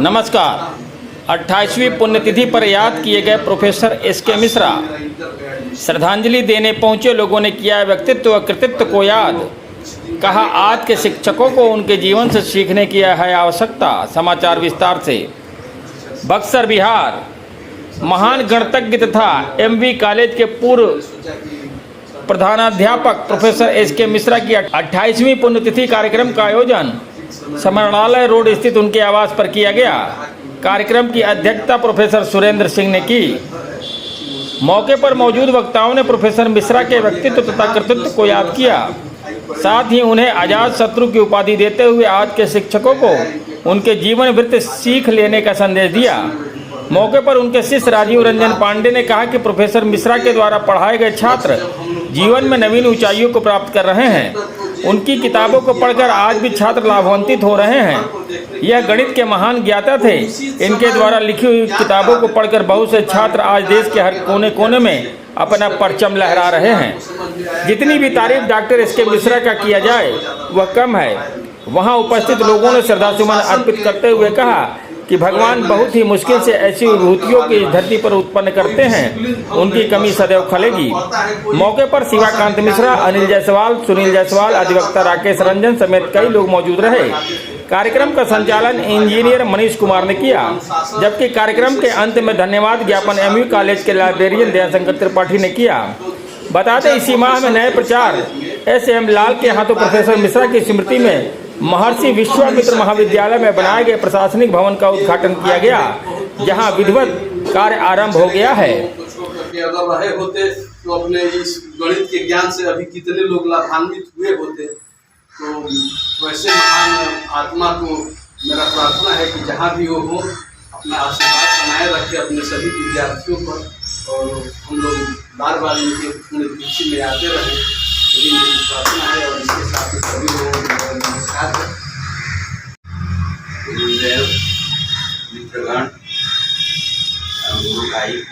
नमस्कार। 28वीं पुण्यतिथि पर याद किए गए प्रोफेसर एस.के. मिश्रा। श्रद्धांजलि देने पहुंचे लोगों ने किया व्यक्तित्व व कृतित्व को याद। कहा, आज के शिक्षकों को उनके जीवन से सीखने की है आवश्यकता। समाचार विस्तार से। बक्सर, बिहार। महान गणितज्ञ तथा एमवी कॉलेज के पूर्व प्रधानाध्यापक प्रोफेसर एस.के. मिश्रा की 28वीं पुण्यतिथि कार्यक्रम का आयोजन स्मरणालय रोड स्थित उनके आवास पर किया गया। कार्यक्रम की अध्यक्षता प्रोफेसर सुरेंद्र सिंह ने की। मौके पर मौजूद वक्ताओं ने प्रोफेसर मिश्रा के व्यक्तित्व तथा कृतित्व को याद किया। साथ ही उन्हें अजात शत्रु की उपाधि देते हुए आज के शिक्षकों को उनके जीवन वृत्त सीख लेने का संदेश दिया। मौके पर उनके शिष्य राजीव रंजन पांडे ने कहा कि प्रोफेसर मिश्रा के द्वारा पढ़ाए गए छात्र जीवन में नवीन ऊंचाइयों को प्राप्त कर रहे हैं। उनकी किताबों को पढ़कर आज भी छात्र लाभान्वित हो रहे हैं। यह गणित के महान ज्ञाता थे। इनके द्वारा लिखी हुई किताबों को पढ़कर बहुत से छात्र आज देश के हर कोने कोने में अपना परचम लहरा रहे हैं। जितनी भी तारीफ डॉक्टर एस.के. मिश्रा का किया जाए वह कम है। वहां उपस्थित लोगों ने श्रद्धासुमन अर्पित करते हुए कहा कि भगवान बहुत ही मुश्किल से ऐसी विभूतियों की धरती पर उत्पन्न करते हैं, उनकी कमी सदैव खलेगी। मौके पर शिवाकांत मिश्रा, अनिल जायसवाल, सुनील जायसवाल, अधिवक्ता राकेश रंजन समेत कई लोग मौजूद रहे। कार्यक्रम का संचालन इंजीनियर मनीष कुमार ने किया, जबकि कार्यक्रम के अंत में धन्यवाद ज्ञापन एमवी कॉलेज के लाइब्रेरियन दयाशंकर त्रिपाठी ने किया। बता दें, इसी माह में नए प्राचार्य एस.एम. लाल के हाथों प्रोफेसर मिश्रा की स्मृति में महर्षि विश्वामित्र महाविद्यालय में बनाए गए प्रशासनिक भवन का उद्घाटन किया गया, जहां विधिवत कार्य आरंभ हो गया है। अगर रहे होते तो अपने इस गणित के ज्ञान से अभी कितने लोग लाभान्वित हुए होते। तो वैसे महान आत्मा को मेरा प्रार्थना है कि जहाँ भी वो हो अपना आशीर्वाद बनाए रखे अपने सभी विद्यार्थियों पर, और हम लोग बार बार इनके पुण्यतिथि में आते रहें, यही मेरी प्रार्थना है। और इसके साथ ही सभी लोगों को नमस्कार है। गुरुदेव, मित्रगण, गुरु भाई,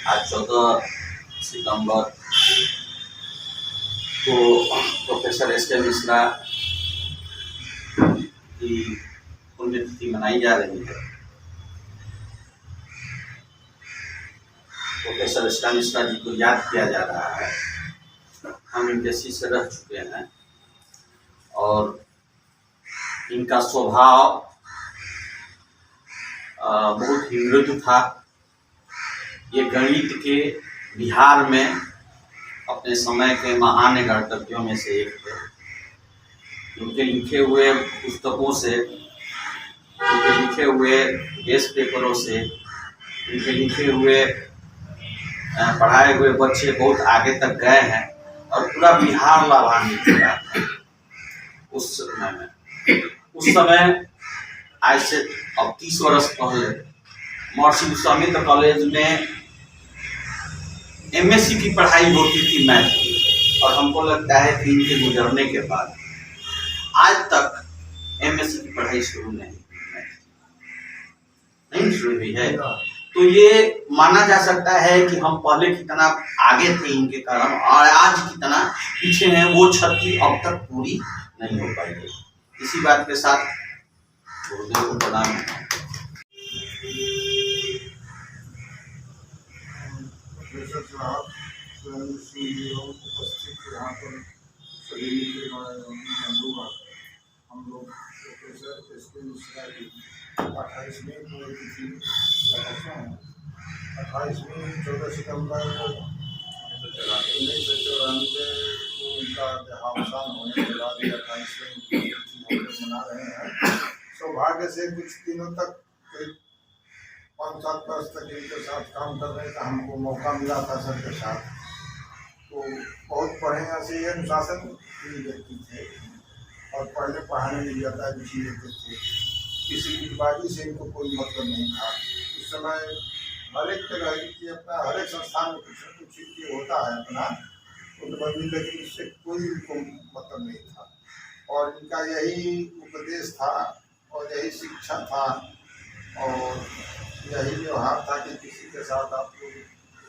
आज 14 सितंबर को प्रोफेसर एस.के. मिश्रा की पुण्यतिथि मनाई जा रही है। Professor SK. मिश्रा जी को याद किया जा रहा है। हम इनके शिष्य रह चुके हैं और इनका स्वभाव बहुत ही मृदु था। ये गणित के बिहार में अपने समय के महान गणितज्ञों में से एक थे। उनके लिखे हुए पुस्तकों से, उनके लिखे हुए गेस्ट पेपरों से, उनके लिखे हुए पढ़ाए हुए बच्चे बहुत आगे तक गए हैं और पूरा बिहार लाभान्वित हुआ है। उस समय आज से अब 30 वर्ष पहले महर्षि विश्वामित्र कॉलेज में एमएससी की पढ़ाई होती थी मैथ की, और हमको लगता है कि इनके गुजरने के बाद आज तक एमएससी की पढ़ाई शुरू नहीं शुरू हुई है। तो ये माना जा सकता है कि हम पहले कितना आगे थे इनके कारण, और आज कितना पीछे हैं, वो क्षति अब तक पूरी नहीं हो पाई है। इसी बात के साथ गुरुदेव को प्रणाम। उपस्थित यहाँ पर सभी हम लोग प्रोफेसर एस.के. मिश्रा की 28वीं पुण्यतिथि 28वीं 14 सितंबर को 1994 को उनका देहावसान होने के बाद 28वीं पुण्यतिथि मना रहे हैं। सौभाग्य से कुछ दिनों तक 5-7 वर्ष तक इनके साथ काम करने का हमको मौका मिला था सर के साथ। तो बहुत बढ़िया से ये अनुशासन व्यक्ति थे और पढ़ने पढ़ाने में ज़्यादा रुचि लेते थे। किसी गिरबाजी से इनको कोई मतलब नहीं था। उस समय हर एक तरह की अपना हर एक संस्थान में कुछ न कुछ ये होता है अपना उन्नति, लेकिन इससे कोई इनको मतलब नहीं था। और इनका यही उपदेश था और यही शिक्षा था और यही व्यवहार था कि किसी के साथ आप लोग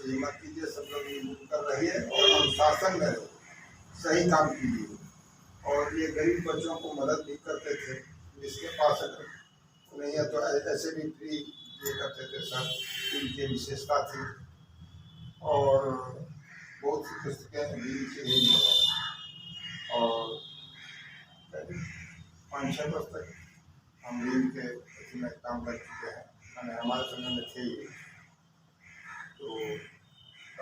हिम्मत कीजिए, सब लोग मिलजुल कर रहिए और अनुशासन में सही काम कीजिए। और ये गरीब बच्चों को मदद भी करते थे। जिसके पास अगर नहीं है तो ऐसे भी फ्री ये करते थे सर, इनकी विशेषता थी। और बहुत सी पुस्तकें भी लिखी गई हैं और 5-6 वर्ष तक हम भी इनके इसमें काम कर चुके हैं, मैंने हमारे समय में थे ही। तो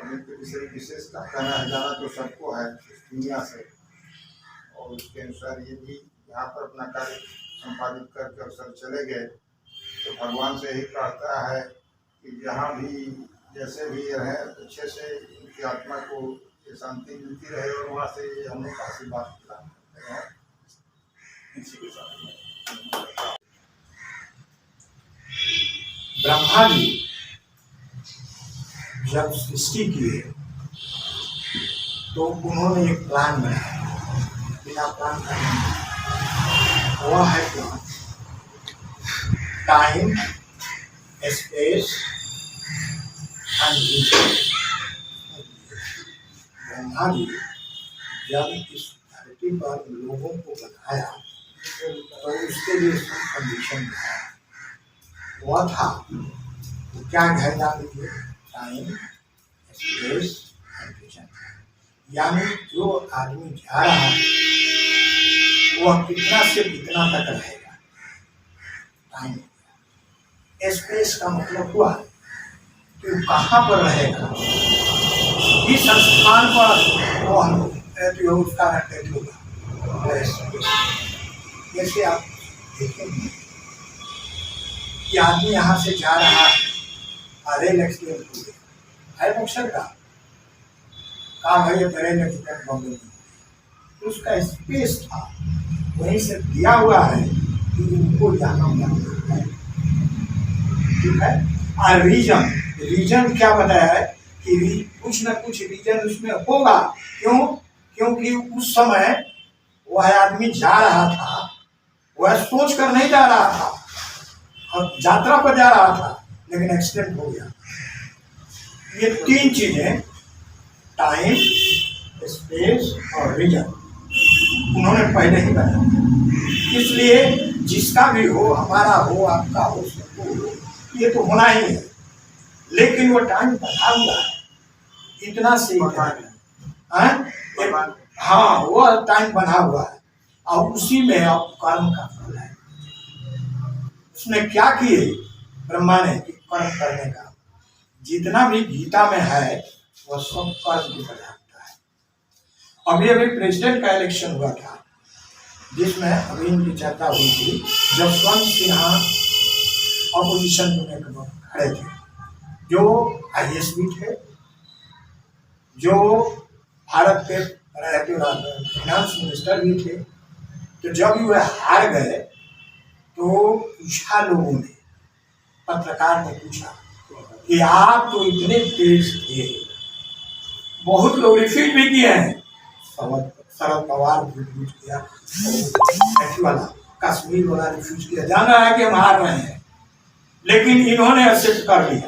अभी के विषय विशेषता कहना है जाना तो सबको है इस दुनिया से, और उसके अनुसार ये भी यहाँ पर अपना कार्य संपादित करके अवसर चले गए। तो भगवान से यही प्रार्थना है कि जहाँ भी जैसे भी रहे अच्छे से उनकी आत्मा को शांति मिलती रहे और वहाँ से ये हमें आशीर्वाद प्रदान करते हैं। इसी के साथ ब्रह्मा जी जब सृष्टि किए तो उन्होंने एक प्लान बनाया, बिना प्लान का नहीं। वह है plan, time, space and region. Brahma ji जब इस धरती पर लोगों को बनाया तो उसके लिए सब कंडीशन बनाया। वह था वो क्या है जान लीजिए, टाइम, स्पेस एंड रीजन। यानी जो आदमी जा रहा है वह कितना से कितना तक रहेगा, टाइम। स्पेस का मतलब हुआ कि कहाँ पर रहेगा, किस स्थान पर वह उसका होगा। जैसे आप देखेंगे कि आदमी यहाँ से जा रहा है, रेल एक्सीडेंट हो गया है, बक्सर का कहा भाई रेल एक्सीडेंट बॉम्बे में, तो उसका स्पेस था वहीं से दिया हुआ है कि उनको जाना है, ठीक है। और रीजन क्या बताया है कि कुछ न कुछ रीजन उसमें होगा। क्यों? क्योंकि उस समय वह आदमी जा रहा था, वह सोच कर नहीं जा रहा था और यात्रा पर जा रहा था, लेकिन एक्सीडेंट हो गया। ये 3 चीजें, टाइम, स्पेस और रीजन, उन्होंने पहले ही बताया। इसलिए जिसका भी हो, हमारा हो, आपका हो, सबको हो, ये तो होना ही है, लेकिन वो टाइम बना हुआ है, इतना से हाँ, वो टाइम बना हुआ है और उसी में आप कर्म का फल है। उसने क्या किए ब्रह्मा ने कि कर्म करने का, जितना भी गीता में है वह सब कर्म की बताता है। अभी प्रेसिडेंट का इलेक्शन हुआ था, जिसमें अभी इनकी चर्चा हुई थी। जसवंत सिन्हा अपोजिशन में खड़े थे, जो IAS भी थे, जो भारत के फाइनेंस मिनिस्टर भी थे। तो जब वह हार गए तो पूछा लोगों ने, पत्रकार ने पूछा कि आप तो इतने तेज थे, बहुत लोग रिफ्यूज भी किए हैं, शरद पवार रिफ्यूज किया, वाला कश्मीर वाला रिफ्यूज किया, जान रहा है कि हम हार रहे हैं, लेकिन इन्होंने एक्सेप्ट कर लिया।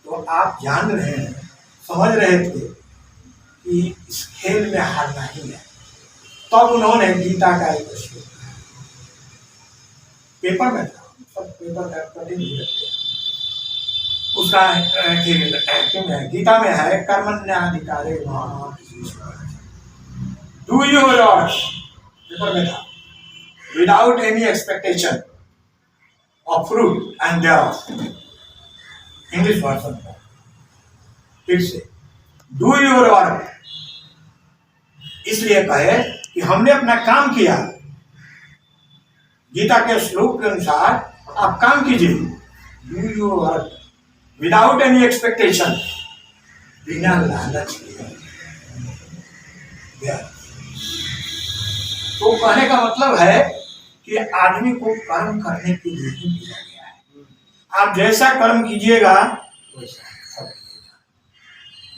तो आप जान रहे हैं, समझ रहे थे कि इस खेल में हारना ही है। तब उन्होंने गीता का एक श्लोक पेपर में था, सब पेपर का कटिंग भी रखते हैं, उसका गीता में है, कर्मण्याधिकारे डू योर पेपर में था, without any expectation of fruit and thereof. English version फिर से, डू योर वर्क, इसलिए कहे कि हमने अपना काम किया, गीता के श्लोक के अनुसार आप काम कीजिए, do your work without any expectation, बिना लालच के। तो कहने का मतलब है कि आदमी को कर्म करने के लिए ही दिया गया है। आप जैसा कर्म कीजिएगा वैसा फल मिलेगा।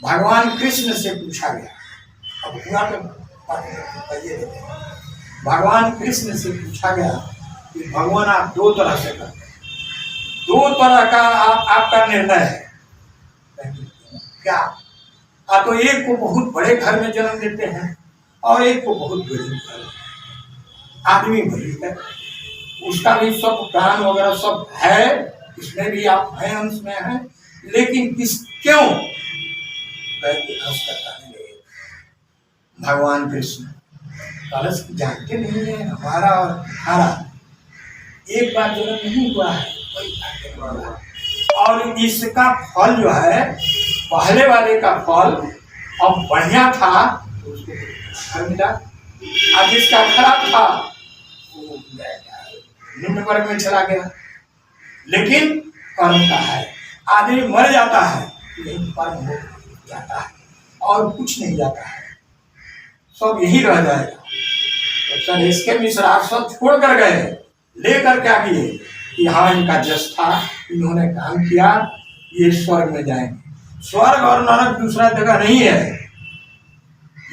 भगवान कृष्ण से पूछा गया, अब पूरा तो भगवान कृष्ण से पूछा गया कि भगवान आप 2 तरह से करते हैं, 2 तरह का आपका निर्णय है, क्या? तो एक को बहुत बड़े घर में जन्म देते हैं और एक को बहुत गरीब घर में। आदमी वही है, उसका भी सब प्राण वगैरह सब है, इसमें भी आप हैं, अंश में हैं, लेकिन क्यों करने लगे भगवान कृष्ण? कलश जानते नहीं है हमारा और हमारा एक बार जन्म नहीं हुआ है, और इसका फल जो है पहले वाले का फल अब बढ़िया था तो उसको फल मिला, और जिसका खराब था वो निम्न वर्ग में चला गया। लेकिन कर्म का है, आदमी मर जाता है लेकिन कर्म हो जाता है और कुछ नहीं जाता है, सब यही रह जाएगा। तो सर इसके मिश्रा सब छोड़ कर गए, लेकर क्या किए कि हाँ इनका जस था, इन्होंने काम किया, ये स्वर्ग में जाएंगे। स्वर्ग और नरक दूसरा जगह नहीं है,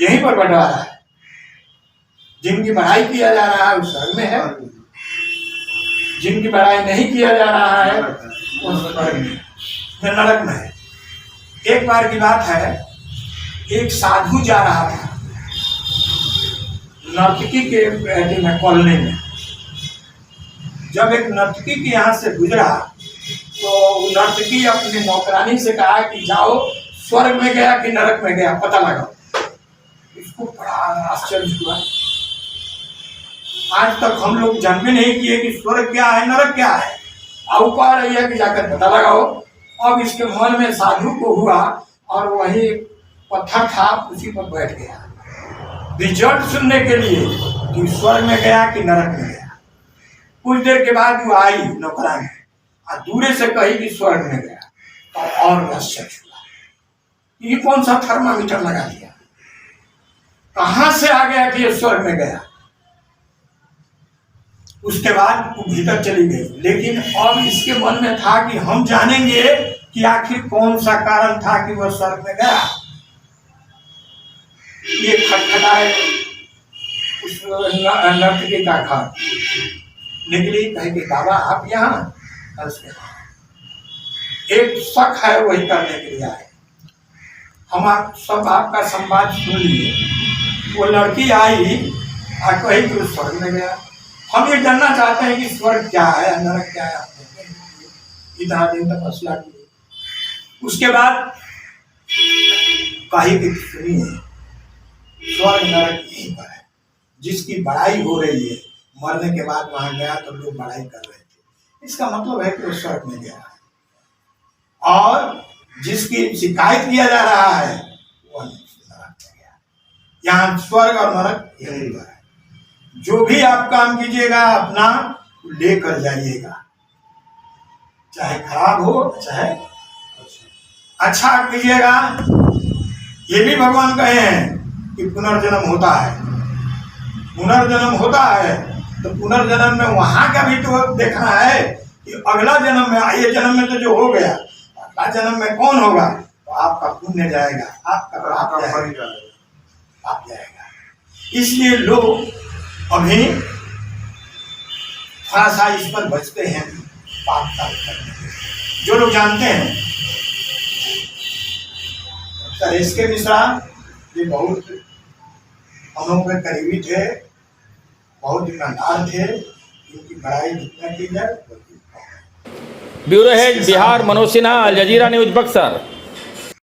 यहीं पर बंटवारा है। जिनकी बढ़ाई किया जा रहा है वो स्वर्ग में है, जिनकी बढ़ाई नहीं किया जा रहा है वो स्वर्ग में, नरक में है। एक बार की बात है, एक साधु जा रहा था नर्तकी के कॉलोनी में। जब एक नर्तकी के यहाँ से गुजरा तो नर्तकी अपने नौकरानी से कहा कि जाओ स्वर्ग में गया कि नरक में गया पता लगाओ। इसको बड़ा आश्चर्य हुआ, आज तक हम लोग जान भी नहीं किए कि स्वर्ग क्या है नरक क्या है, और कह रही है कि जाकर पता लगाओ। अब इसके मन में साधु को हुआ और वही पत्थर था उसी पर बैठ गया रिजल्ट सुनने के लिए कि स्वर्ग में गया कि नरक में गया। कुछ देर के बाद वो आई नौकरानी और दूरे से कही कि स्वर्ग में गया, तो और आश्चर्य हुआ, ये कौन सा थर्मामीटर लगा दिया, कहां से आ गया कि ये स्वर्ग में गया। उसके बाद वो भीतर चली गई, लेकिन अब इसके मन में था कि हम जानेंगे कि आखिर कौन सा कारण था कि वह स्वर्ग में गया। ये खटखटाए उस नर्तकी का घर, निकली कहे कि बाबा आप यहाँ, एक शक है वही करने के लिए आए। हम आप सब आपका संवाद सुन लिए। वो लड़की आई और कही कि स्वर्ग में गया। हम ये जानना चाहते हैं कि स्वर्ग क्या है नरक क्या है। इतना दिन तक फैसला किए। उसके बाद कही कि सुनिए स्वर्ग नरक यहीं पर है। जिसकी बड़ाई हो रही है मरने के बाद वहां गया तो लोग बड़ाई कर रहे थे, इसका मतलब है कि वो स्वर्ग में गया है। और जिसकी शिकायत किया जा रहा है वो नरक में गया। यहाँ स्वर्ग और नरक यही है। जो भी आप काम कीजिएगा अपना लेकर जाइएगा, चाहे खराब हो चाहे अच्छा कीजिएगा। ये भी भगवान कहे हैं कि पुनर्जन्म होता है, पुनर्जन्म होता है, तो पुनर्जन्म में वहां का भी तो देखना है कि अगला जन्म में, ये जन्म में तो जो हो गया, अगला जन्म में कौन होगा, तो आपका पुण्य जाएगा, आपका आप जाएगा। इसलिए लोग अभी थोड़ा सा इस पर बचते हैं पाप कार्य करने के। जो लोग जानते हैं इसके मिश्रा ये बहुत हम लोगों के करीबी थे, बहुत ईमानदार थे, इनकी बड़ाई जितना की जाए। ब्यूरो हेड बिहार मनोज सिन्हा, अल जजीरा न्यूज बक्सर।